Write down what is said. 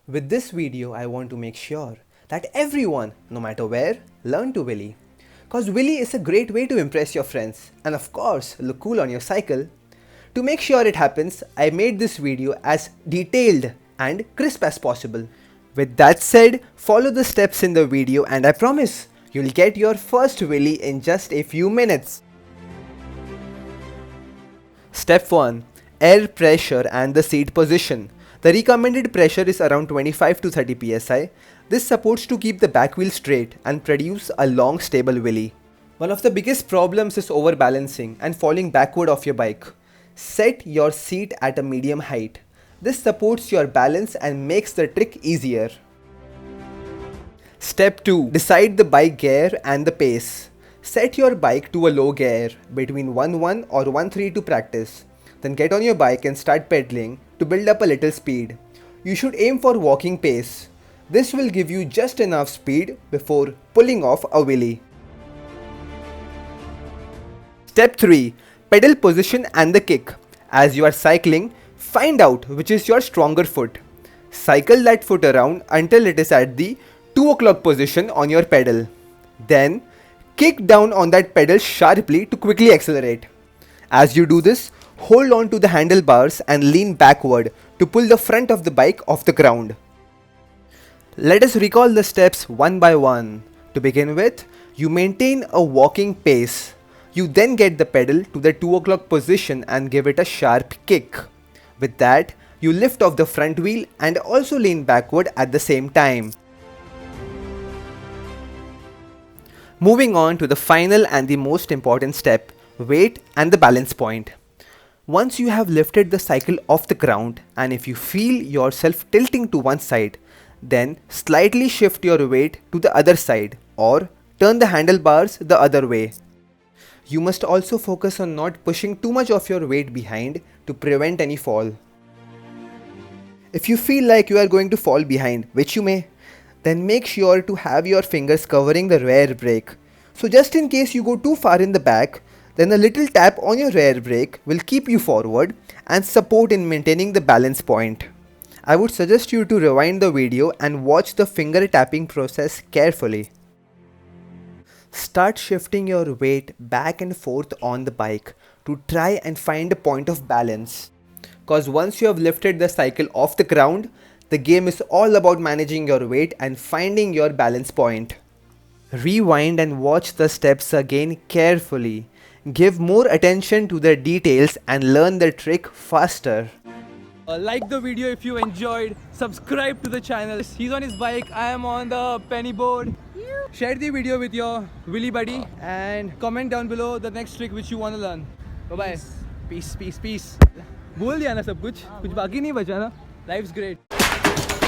With this video, I want to make sure that everyone, no matter where, learn to wheelie. Cause wheelie is a great way to impress your friends and of course look cool on your cycle. To make sure it happens, I made this video as detailed and crisp as possible. With that said, follow the steps in the video and I promise you'll get your first wheelie in just a few minutes. Step 1. Air pressure and the seat position. The recommended pressure is around 25 to 30 psi. This supports to keep the back wheel straight and produce a long stable wheelie. One of the biggest problems is overbalancing and falling backward off your bike. Set your seat at a medium height. This supports your balance and makes the trick easier. Step 2. Decide the bike gear and the pace. Set your bike to a low gear between 1-1 or 1-3 to practice. Then get on your bike and start pedaling to build up a little speed. You should aim for walking pace. This will give you just enough speed before pulling off a wheelie. Step 3. Pedal position and the kick. As you are cycling, find out which is your stronger foot. Cycle that foot around until it is at the 2 o'clock position on your pedal. Then, kick down on that pedal sharply to quickly accelerate. As you do this, hold on to the handlebars and lean backward to pull the front of the bike off the ground. Let us recall the steps one by one. To begin with, you maintain a walking pace. You then get the pedal to the 2 o'clock position and give it a sharp kick. With that, you lift off the front wheel and also lean backward at the same time. Moving on to the final and the most important step, weight and the balance point. Once you have lifted the cycle off the ground and if you feel yourself tilting to one side, then slightly shift your weight to the other side or turn the handlebars the other way. You must also focus on not pushing too much of your weight behind to prevent any fall. If you feel like you are going to fall behind, which you may, then make sure to have your fingers covering the rear brake. So just in case you go too far in the back, then a little tap on your rear brake will keep you forward and support in maintaining the balance point. I would suggest you to rewind the video and watch the finger tapping process carefully. Start shifting your weight back and forth on the bike to try and find a point of balance. Cause once you have lifted the cycle off the ground, the game is all about managing your weight and finding your balance point. Rewind and watch the steps again carefully. Give more attention to the details and learn the trick faster. Like the video if you enjoyed, subscribe to the channel. He's on his bike, I am on the penny board. Share the video with your wheelie buddy and comment down below the next trick which you want to learn. Bye bye. Peace, peace, peace. बोल दिया ना सब कुछ बाकी नहीं बचा ना. Life's great.